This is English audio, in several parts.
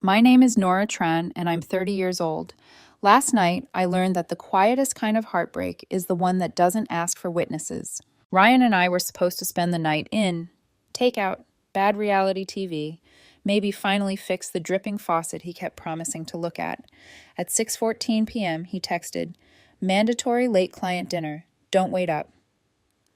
My name is Nora Tran, and I'm 30 years old. Last night, I learned that the quietest kind of heartbreak is the one that doesn't ask for witnesses. Ryan and I were supposed to spend the night in takeout, bad reality TV, maybe finally fix the dripping faucet he kept promising to look at. At 6:14 p.m., he texted, "Mandatory late client dinner. Don't wait up."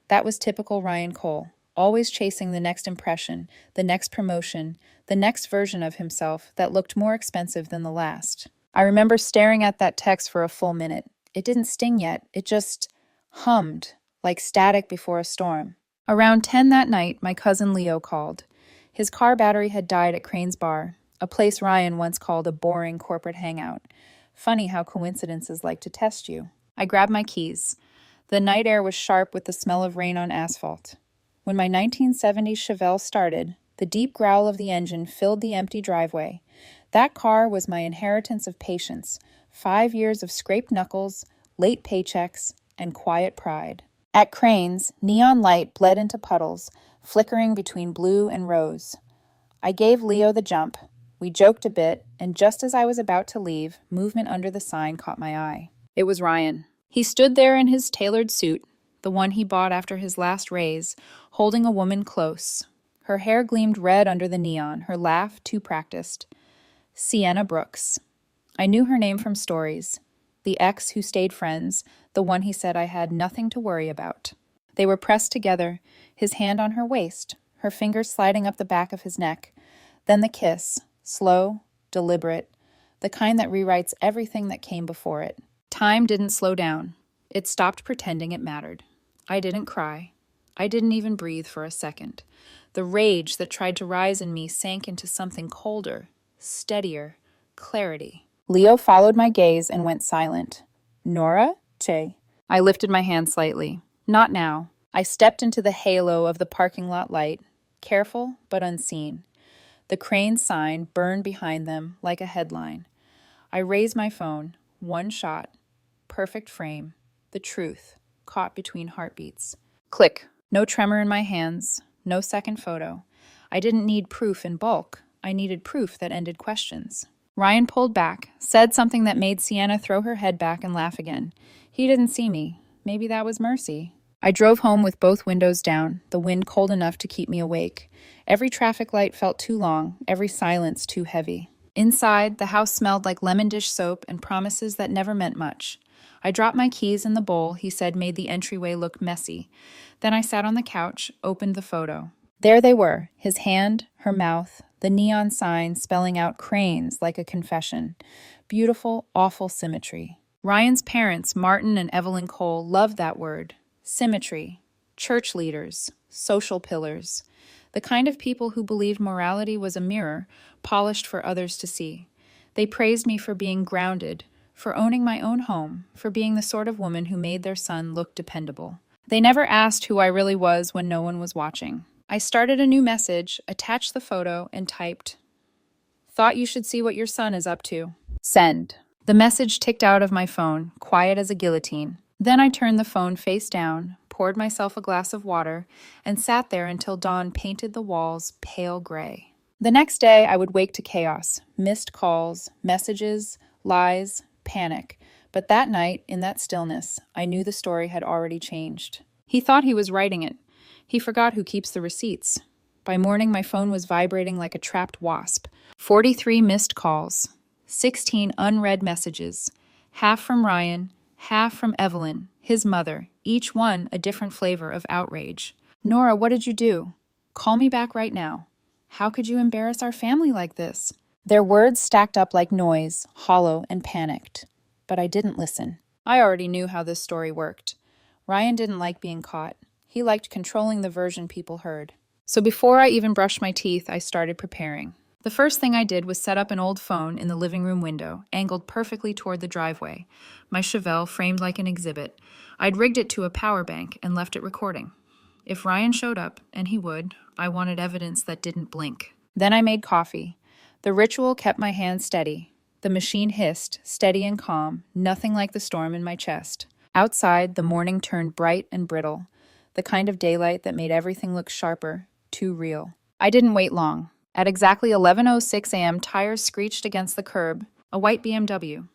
That was typical Ryan Cole, always chasing the next impression, the next promotion, the next version of himself that looked more expensive than the last. I remember staring at that text for a full minute. It didn't sting yet, it just hummed, like static before a storm. Around 10 that night, my cousin Leo called. His car battery had died at Crane's Bar, a place Ryan once called a boring corporate hangout. Funny how coincidences like to test you. I grabbed my keys. The night air was sharp with the smell of rain on asphalt. When my 1970s Chevelle started, the deep growl of the engine filled the empty driveway. That car was my inheritance of patience, 5 years of scraped knuckles, late paychecks, and quiet pride. At Crane's, neon light bled into puddles, flickering between blue and rose. I gave Leo the jump. We joked a bit, and just as I was about to leave, movement under the sign caught my eye. It was Ryan. He stood there in his tailored suit, the one he bought after his last raise, holding a woman close. Her hair gleamed red under the neon, her laugh too practiced. Sienna Brooks. I knew her name from stories. The ex who stayed friends, the one he said I had nothing to worry about. They were pressed together, his hand on her waist, her fingers sliding up the back of his neck. Then the kiss, slow, deliberate, the kind that rewrites everything that came before it. Time didn't slow down. It stopped pretending it mattered. I didn't cry. I didn't even breathe for a second. The rage that tried to rise in me sank into something colder, steadier, clarity. Leo followed my gaze and went silent. "Nora? Che." I lifted my hand slightly. "Not now." I stepped into the halo of the parking lot light, careful but unseen. The Crane sign burned behind them like a headline. I raised my phone. One shot. Perfect frame. The truth, caught between heartbeats. Click. No tremor in my hands. No second photo. I didn't need proof in bulk. I needed proof that ended questions. Ryan pulled back, said something that made Sienna throw her head back and laugh again. He didn't see me. Maybe that was mercy. I drove home with both windows down, the wind cold enough to keep me awake. Every traffic light felt too long, every silence too heavy. Inside, the house smelled like lemon dish soap and promises that never meant much. I dropped my keys in the bowl he said made the entryway look messy. Then I sat on the couch, opened the photo. There they were, his hand, her mouth, the neon sign spelling out Cranes like a confession. Beautiful, awful symmetry. Ryan's parents, Martin and Evelyn Cole, loved that word. Symmetry. Church leaders. Social pillars. The kind of people who believed morality was a mirror, polished for others to see. They praised me for being grounded, for owning my own home, for being the sort of woman who made their son look dependable. They never asked who I really was when no one was watching. I started a new message, attached the photo, and typed, "Thought you should see what your son is up to." Send. The message ticked out of my phone, quiet as a guillotine. Then I turned the phone face down, poured myself a glass of water, and sat there until dawn painted the walls pale gray. The next day, I would wake to chaos, missed calls, messages, lies, panic. But that night, in that stillness, I knew the story had already changed. He thought he was writing it. He forgot who keeps the receipts. By morning, my phone was vibrating like a trapped wasp. 43 missed calls, 16 unread messages, half from Ryan, half from Evelyn, his mother, each one a different flavor of outrage. "Nora, what did you do? Call me back right now. How could you embarrass our family like this?" Their words stacked up like noise, hollow and panicked. But I didn't listen. I already knew how this story worked. Ryan didn't like being caught. He liked controlling the version people heard. So before I even brushed my teeth, I started preparing. The first thing I did was set up an old phone in the living room window, angled perfectly toward the driveway. My Chevelle framed like an exhibit. I'd rigged it to a power bank and left it recording. If Ryan showed up, and he would, I wanted evidence that didn't blink. Then I made coffee. The ritual kept my hands steady. The machine hissed, steady and calm, nothing like the storm in my chest. Outside, the morning turned bright and brittle, the kind of daylight that made everything look sharper, too real. I didn't wait long. At exactly 11:06 a.m., tires screeched against the curb. A white BMW,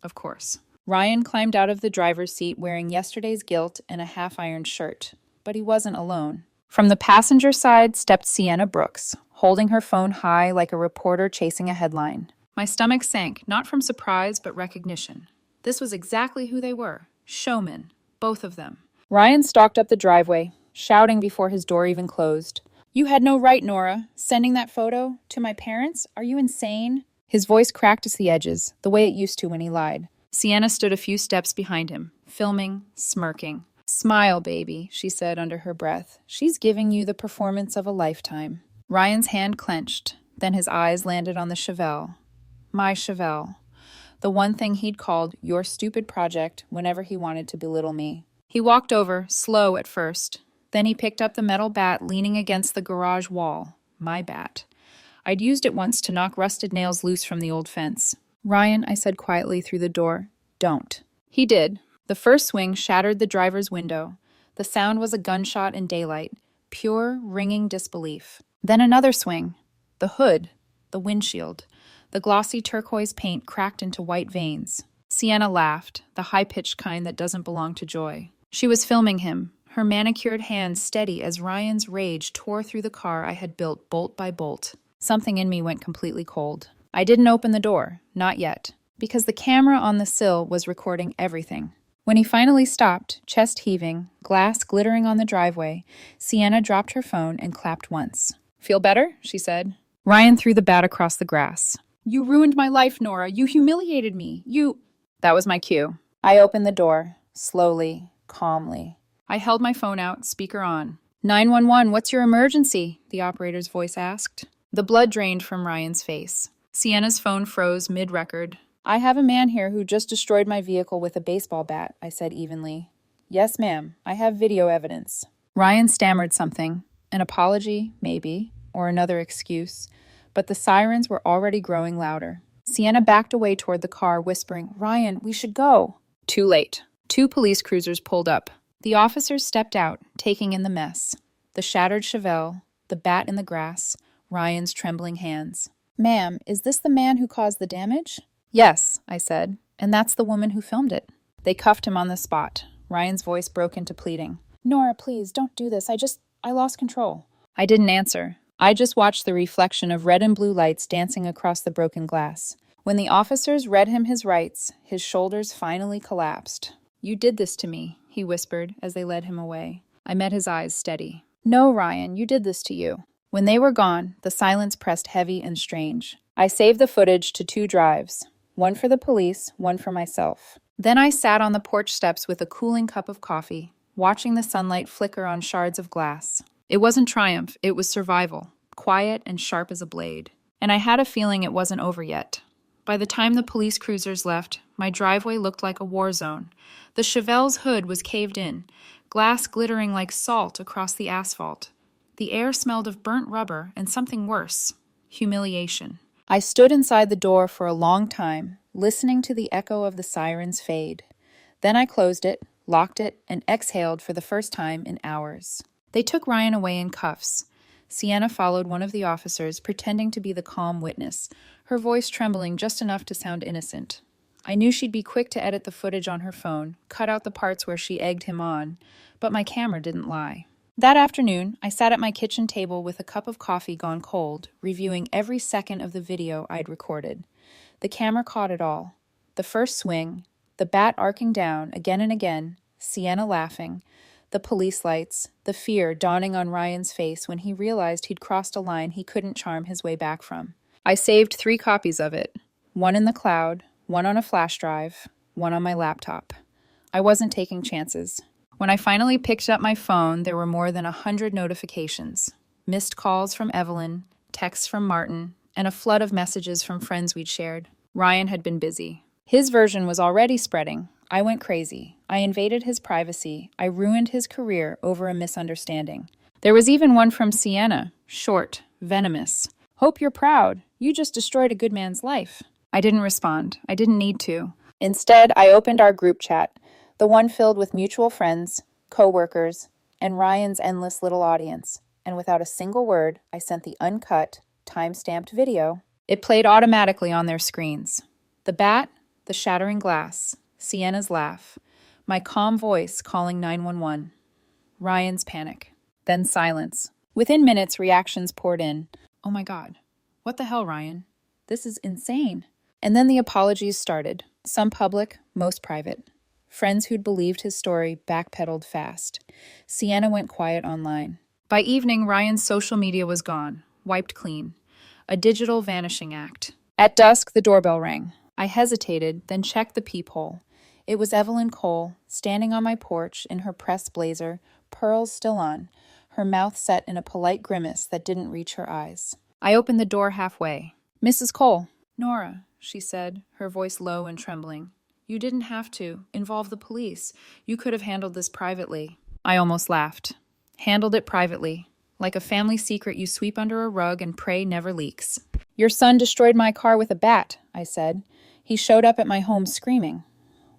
of course. Ryan climbed out of the driver's seat wearing yesterday's guilt and a half-ironed shirt. But he wasn't alone. From the passenger side stepped Sienna Brooks, holding her phone high like a reporter chasing a headline. My stomach sank, not from surprise, but recognition. This was exactly who they were. Showmen. Both of them. Ryan stalked up the driveway, shouting before his door even closed. You had no right, Nora. Sending that photo to my parents? Are you insane? His voice cracked at the edges, the way it used to when he lied. Sienna stood a few steps behind him, filming, smirking. Smile, baby, she said under her breath. She's giving you the performance of a lifetime. Ryan's hand clenched, then his eyes landed on the Chevelle. My Chevelle. The one thing he'd called your stupid project whenever he wanted to belittle me. He walked over, slow at first. Then he picked up the metal bat leaning against the garage wall. My bat. I'd used it once to knock rusted nails loose from the old fence. Ryan, I said quietly through the door, don't. He did. The first swing shattered the driver's window. The sound was a gunshot in daylight, pure, ringing disbelief. Then another swing. The hood, the windshield. The glossy turquoise paint cracked into white veins. Sienna laughed, the high-pitched kind that doesn't belong to joy. She was filming him, her manicured hands steady as Ryan's rage tore through the car I had built bolt by bolt. Something in me went completely cold. I didn't open the door, not yet, because the camera on the sill was recording everything. When he finally stopped, chest heaving, glass glittering on the driveway, Sienna dropped her phone and clapped once. Feel better? She said. Ryan threw the bat across the grass. You ruined my life, Nora. You humiliated me. That was my cue. I opened the door, slowly, calmly. I held my phone out, speaker on. 911, what's your emergency? The operator's voice asked. The blood drained from Ryan's face. Sienna's phone froze mid-record. I have a man here who just destroyed my vehicle with a baseball bat, I said evenly. Yes, ma'am. I have video evidence. Ryan stammered something. An apology, maybe, or another excuse. But the sirens were already growing louder. Sienna backed away toward the car, whispering, Ryan, we should go. Too late. 2 police cruisers pulled up. The officers stepped out, taking in the mess. The shattered Chevelle, the bat in the grass, Ryan's trembling hands. Ma'am, is this the man who caused the damage? Yes, I said, and that's the woman who filmed it. They cuffed him on the spot. Ryan's voice broke into pleading. Nora, please, don't do this. I lost control. I didn't answer. I just watched the reflection of red and blue lights dancing across the broken glass. When the officers read him his rights, his shoulders finally collapsed. You did this to me, he whispered as they led him away. I met his eyes steady. No, Ryan, you did this to you. When they were gone, the silence pressed heavy and strange. I saved the footage to 2 drives, one for the police, one for myself. Then I sat on the porch steps with a cooling cup of coffee, watching the sunlight flicker on shards of glass. It wasn't triumph, it was survival, quiet and sharp as a blade. And I had a feeling it wasn't over yet. By the time the police cruisers left, my driveway looked like a war zone. The Chevelle's hood was caved in, glass glittering like salt across the asphalt. The air smelled of burnt rubber and something worse, humiliation. I stood inside the door for a long time, listening to the echo of the sirens fade. Then I closed it, locked it, and exhaled for the first time in hours. They took Ryan away in cuffs. Sienna followed one of the officers, pretending to be the calm witness, her voice trembling just enough to sound innocent. I knew she'd be quick to edit the footage on her phone, cut out the parts where she egged him on, but my camera didn't lie. That afternoon, I sat at my kitchen table with a cup of coffee gone cold, reviewing every second of the video I'd recorded. The camera caught it all. The first swing, the bat arcing down again and again, Sienna laughing, the police lights, the fear dawning on Ryan's face when he realized he'd crossed a line he couldn't charm his way back from. I saved 3 copies of it, one in the cloud, one on a flash drive, one on my laptop. I wasn't taking chances. When I finally picked up my phone, there were more than 100 notifications. Missed calls from Evelyn, texts from Martin, and a flood of messages from friends we'd shared. Ryan had been busy. His version was already spreading. I went crazy. I invaded his privacy. I ruined his career over a misunderstanding. There was even one from Sienna, short, venomous. Hope you're proud. You just destroyed a good man's life. I didn't respond. I didn't need to. Instead, I opened our group chat, the one filled with mutual friends, co-workers, and Ryan's endless little audience. And without a single word, I sent the uncut, time-stamped video. It played automatically on their screens. The bat, the shattering glass, Sienna's laugh, my calm voice calling 911. Ryan's panic. Then silence. Within minutes, reactions poured in. Oh my God. What the hell, Ryan? This is insane. And then the apologies started. Some public, most private. Friends who'd believed his story backpedaled fast. Sienna went quiet online. By evening, Ryan's social media was gone, wiped clean. A digital vanishing act. At dusk, the doorbell rang. I hesitated, then checked the peephole. It was Evelyn Cole, standing on my porch in her pressed blazer, pearls still on, her mouth set in a polite grimace that didn't reach her eyes. I opened the door halfway. Mrs. Cole. Nora, she said, her voice low and trembling. You didn't have to involve the police. You could have handled this privately. I almost laughed. Handled it privately. Like a family secret you sweep under a rug and pray never leaks. Your son destroyed my car with a bat, I said. He showed up at my home screaming.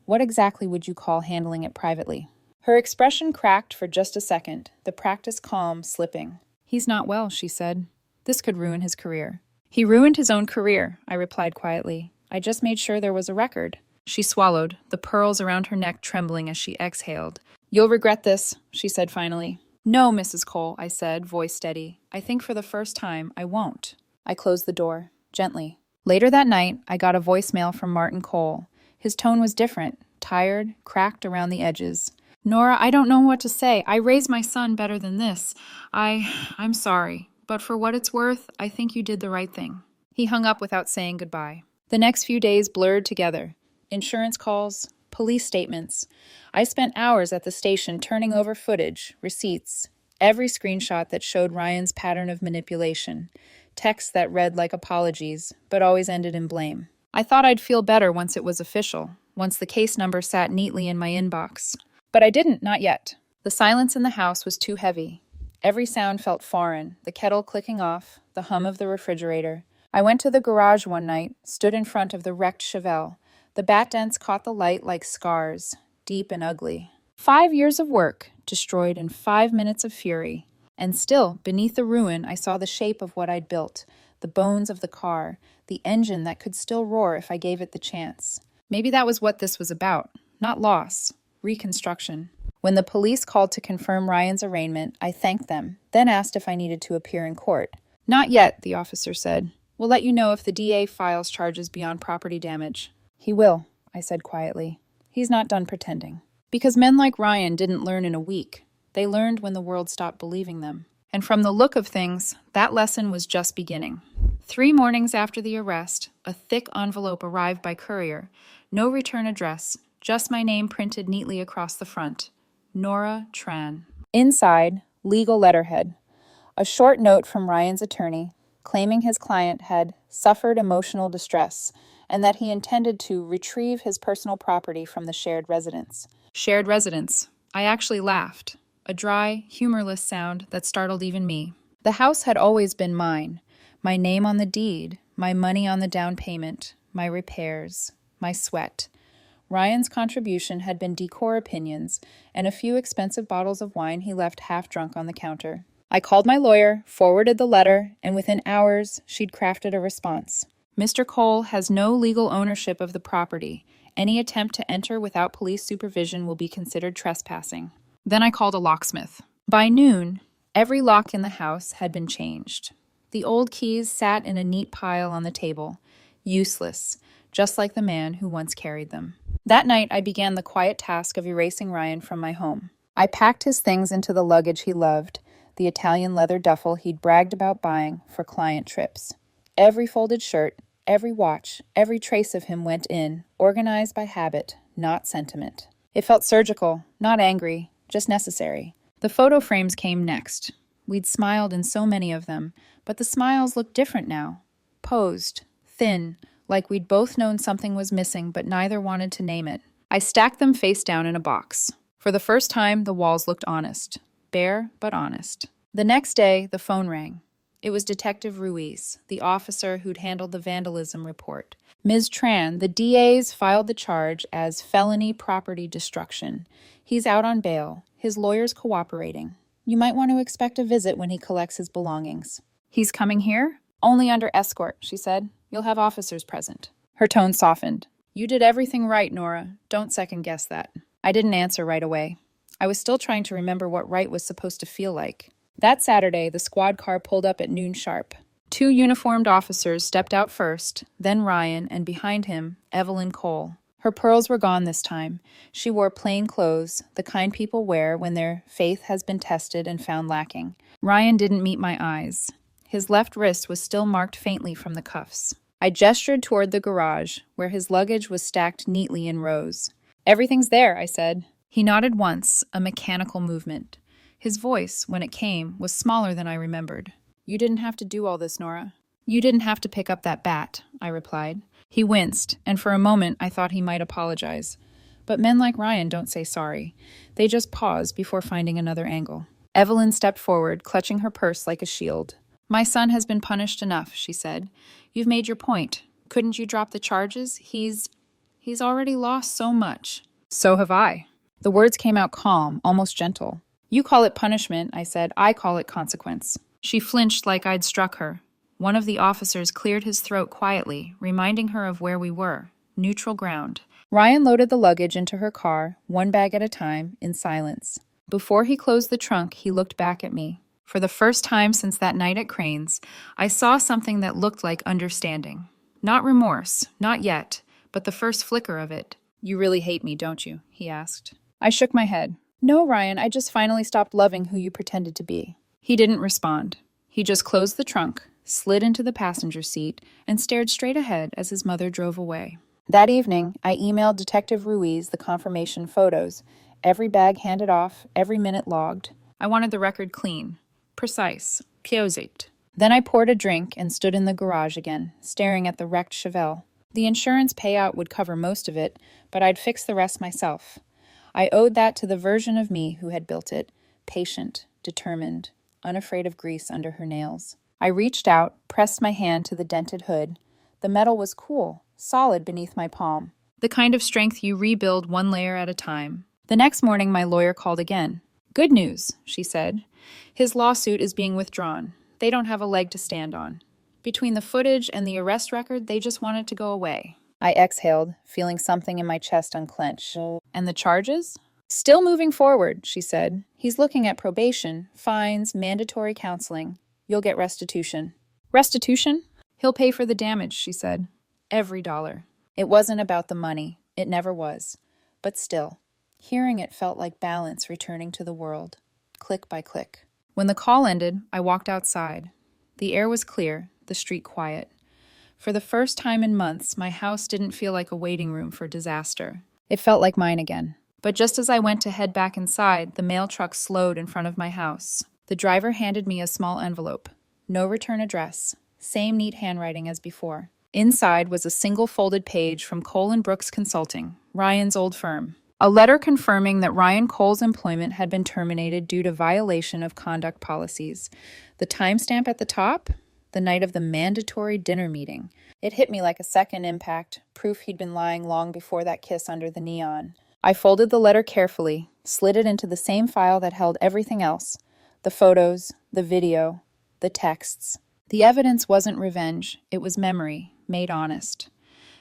What exactly would you call handling it privately? Her expression cracked for just a second, the practiced calm slipping. He's not well, she said. This could ruin his career. He ruined his own career, I replied quietly. I just made sure there was a record. She swallowed, the pearls around her neck trembling as she exhaled. You'll regret this, she said finally. No, Mrs. Cole, I said, voice steady. I think for the first time, I won't. I closed the door, gently. Later that night, I got a voicemail from Martin Cole. His tone was different, tired, cracked around the edges. Nora, I don't know what to say. I raised my son better than this. I'm sorry, but for what it's worth, I think you did the right thing. He hung up without saying goodbye. The next few days blurred together. Insurance calls, police statements. I spent hours at the station turning over footage, receipts, every screenshot that showed Ryan's pattern of manipulation, texts that read like apologies, but always ended in blame. I thought I'd feel better once it was official, once the case number sat neatly in my inbox. But I didn't, not yet. The silence in the house was too heavy. Every sound felt foreign, the kettle clicking off, the hum of the refrigerator. I went to the garage one night, stood in front of the wrecked Chevelle. The bat dents caught the light like scars, deep and ugly. 5 years of work, destroyed in 5 minutes of fury. And still, beneath the ruin, I saw the shape of what I'd built, the bones of the car, the engine that could still roar if I gave it the chance. Maybe that was what this was about. Not loss, reconstruction. When the police called to confirm Ryan's arraignment, I thanked them, then asked if I needed to appear in court. Not yet, the officer said. We'll let you know if the DA files charges beyond property damage. He will, I said quietly. He's not done pretending. Because men like Ryan didn't learn in a week. They learned when the world stopped believing them. And from the look of things, that lesson was just beginning. 3 mornings after the arrest, a thick envelope arrived by courier. No return address, just my name printed neatly across the front. Nora Tran. Inside, legal letterhead. A short note from Ryan's attorney, claiming his client had suffered emotional distress, and that he intended to retrieve his personal property from the shared residence. Shared residence. I actually laughed. A dry, humorless sound that startled even me. The house had always been mine. My name on the deed, my money on the down payment, my repairs, my sweat. Ryan's contribution had been decor opinions and a few expensive bottles of wine he left half drunk on the counter. I called my lawyer, forwarded the letter, and within hours, she'd crafted a response. Mr. Cole has no legal ownership of the property. Any attempt to enter without police supervision will be considered trespassing. Then I called a locksmith. By noon, every lock in the house had been changed. The old keys sat in a neat pile on the table, useless, just like the man who once carried them. That night, I began the quiet task of erasing Ryan from my home. I packed his things into the luggage he loved, the Italian leather duffel he'd bragged about buying for client trips. Every folded shirt, every watch, every trace of him went in, organized by habit, not sentiment. It felt surgical, not angry, just necessary. The photo frames came next. We'd smiled in so many of them, but the smiles looked different now. Posed, thin, like we'd both known something was missing, but neither wanted to name it. I stacked them face down in a box. For the first time, the walls looked honest. Bare, but honest. The next day, the phone rang. It was Detective Ruiz, the officer who'd handled the vandalism report. Ms. Tran, the DA's filed the charge as felony property destruction. He's out on bail. His lawyer's cooperating. You might want to expect a visit when he collects his belongings. He's coming here? Only under escort, she said. You'll have officers present. Her tone softened. You did everything right, Nora. Don't second guess that. I didn't answer right away. I was still trying to remember what right was supposed to feel like. That Saturday, the squad car pulled up at noon sharp. Two uniformed officers stepped out first, then Ryan, and behind him, Evelyn Cole. Her pearls were gone this time. She wore plain clothes, the kind people wear when their faith has been tested and found lacking. Ryan didn't meet my eyes. His left wrist was still marked faintly from the cuffs. I gestured toward the garage, where his luggage was stacked neatly in rows. Everything's there, I said. He nodded once, a mechanical movement. His voice, when it came, was smaller than I remembered. You didn't have to do all this, Nora. You didn't have to pick up that bat, I replied. He winced, and for a moment I thought he might apologize. But men like Ryan don't say sorry. They just pause before finding another angle. Evelyn stepped forward, clutching her purse like a shield. My son has been punished enough, she said. You've made your point. Couldn't you drop the charges? He's already lost so much. So have I. The words came out calm, almost gentle. You call it punishment, I said. I call it consequence. She flinched like I'd struck her. One of the officers cleared his throat quietly, reminding her of where we were. Neutral ground. Ryan loaded the luggage into her car, one bag at a time, in silence. Before he closed the trunk, he looked back at me. For the first time since that night at Crane's, I saw something that looked like understanding. Not remorse, not yet, but the first flicker of it. You really hate me, don't you? He asked. I shook my head. No, Ryan, I just finally stopped loving who you pretended to be. He didn't respond. He just closed the trunk, slid into the passenger seat, and stared straight ahead as his mother drove away. That evening, I emailed Detective Ruiz the confirmation photos. Every bag handed off, every minute logged. I wanted the record clean. Precise. Piozit. Then I poured a drink and stood in the garage again, staring at the wrecked Chevelle. The insurance payout would cover most of it, but I'd fix the rest myself. I owed that to the version of me who had built it, patient, determined, unafraid of grease under her nails. I reached out, pressed my hand to the dented hood. The metal was cool, solid beneath my palm. The kind of strength you rebuild one layer at a time. The next morning, my lawyer called again. Good news, she said. His lawsuit is being withdrawn. They don't have a leg to stand on. Between the footage and the arrest record, they just want it to go away. I exhaled, feeling something in my chest unclench. And the charges? Still moving forward, she said. He's looking at probation, fines, mandatory counseling. You'll get restitution. Restitution? He'll pay for the damage, she said. Every dollar. It wasn't about the money. It never was. But still, hearing it felt like balance returning to the world, click by click. When the call ended, I walked outside. The air was clear, the street quiet. For the first time in months, my house didn't feel like a waiting room for disaster. It felt like mine again. But just as I went to head back inside, the mail truck slowed in front of my house. The driver handed me a small envelope. No return address. Same neat handwriting as before. Inside was a single folded page from Cole & Brooks Consulting, Ryan's old firm. A letter confirming that Ryan Cole's employment had been terminated due to violation of conduct policies. The timestamp at the top? The night of the mandatory dinner meeting. It hit me like a second impact, proof he'd been lying long before that kiss under the neon. I folded the letter carefully, slid it into the same file that held everything else. The photos, the video, the texts. The evidence wasn't revenge, it was memory, made honest.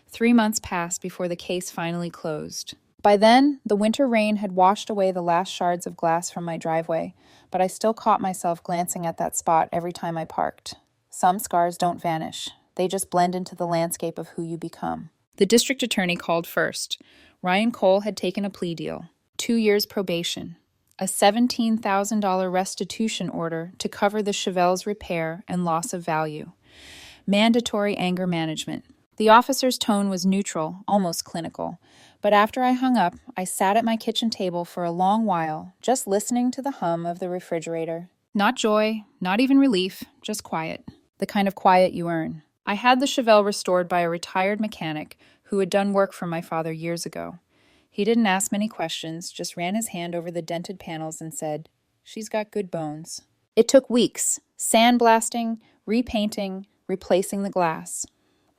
3 months passed before the case finally closed. By then, the winter rain had washed away the last shards of glass from my driveway, but I still caught myself glancing at that spot every time I parked. Some scars don't vanish. They just blend into the landscape of who you become. The district attorney called first. Ryan Cole had taken a plea deal. 2 years probation. A $17,000 restitution order to cover the Chevelle's repair and loss of value. Mandatory anger management. The officer's tone was neutral, almost clinical. But after I hung up, I sat at my kitchen table for a long while, just listening to the hum of the refrigerator. Not joy, not even relief, just quiet. The kind of quiet you earn. I had the Chevelle restored by a retired mechanic who had done work for my father years ago. He didn't ask many questions, just ran his hand over the dented panels and said, "She's got good bones." It took weeks, sandblasting, repainting, replacing the glass.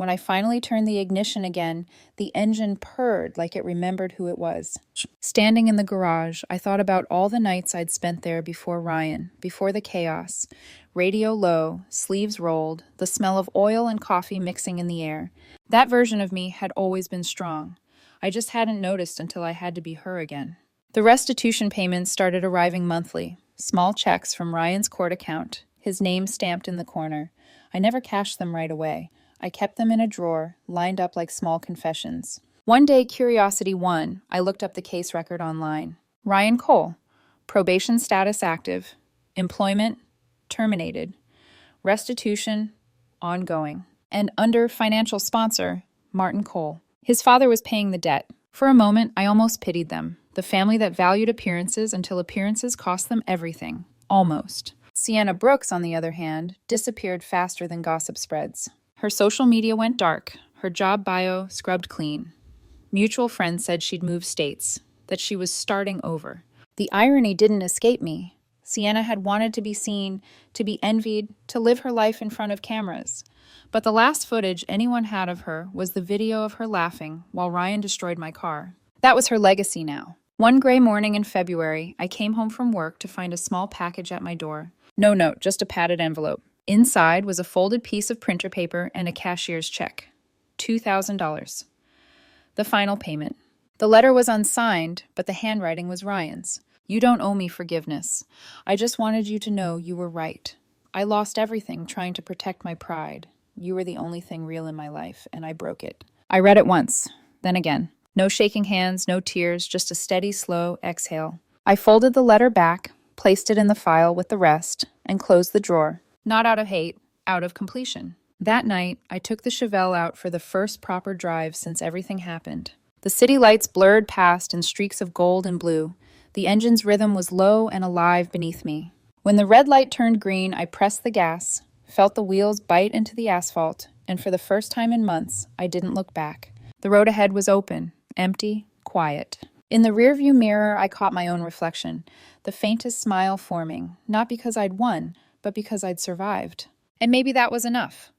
When I finally turned the ignition again, the engine purred like it remembered who it was. Standing in the garage, I thought about all the nights I'd spent there before Ryan, before the chaos. Radio low, sleeves rolled, the smell of oil and coffee mixing in the air. That version of me had always been strong. I just hadn't noticed until I had to be her again. The restitution payments started arriving monthly, small checks from Ryan's court account, his name stamped in the corner. I never cashed them right away. I kept them in a drawer, lined up like small confessions. One day, curiosity won. I looked up the case record online. Ryan Cole, probation status active, employment terminated, restitution ongoing, and under financial sponsor, Martin Cole. His father was paying the debt. For a moment, I almost pitied them, the family that valued appearances until appearances cost them everything. Almost. Sienna Brooks, on the other hand, disappeared faster than gossip spreads. Her social media went dark, her job bio scrubbed clean. Mutual friends said she'd moved states, that she was starting over. The irony didn't escape me. Sienna had wanted to be seen, to be envied, to live her life in front of cameras. But the last footage anyone had of her was the video of her laughing while Ryan destroyed my car. That was her legacy now. One gray morning in February, I came home from work to find a small package at my door. No note, just a padded envelope. Inside was a folded piece of printer paper and a cashier's check. $2,000. The final payment. The letter was unsigned, but the handwriting was Ryan's. You don't owe me forgiveness. I just wanted you to know you were right. I lost everything trying to protect my pride. You were the only thing real in my life, and I broke it. I read it once, then again. No shaking hands, no tears, just a steady, slow exhale. I folded the letter back, placed it in the file with the rest, and closed the drawer. Not out of hate, out of completion. That night, I took the Chevelle out for the first proper drive since everything happened. The city lights blurred past in streaks of gold and blue. The engine's rhythm was low and alive beneath me. When the red light turned green, I pressed the gas, felt the wheels bite into the asphalt, and for the first time in months, I didn't look back. The road ahead was open, empty, quiet. In the rearview mirror, I caught my own reflection, the faintest smile forming, not because I'd won, but because I'd survived. And maybe that was enough.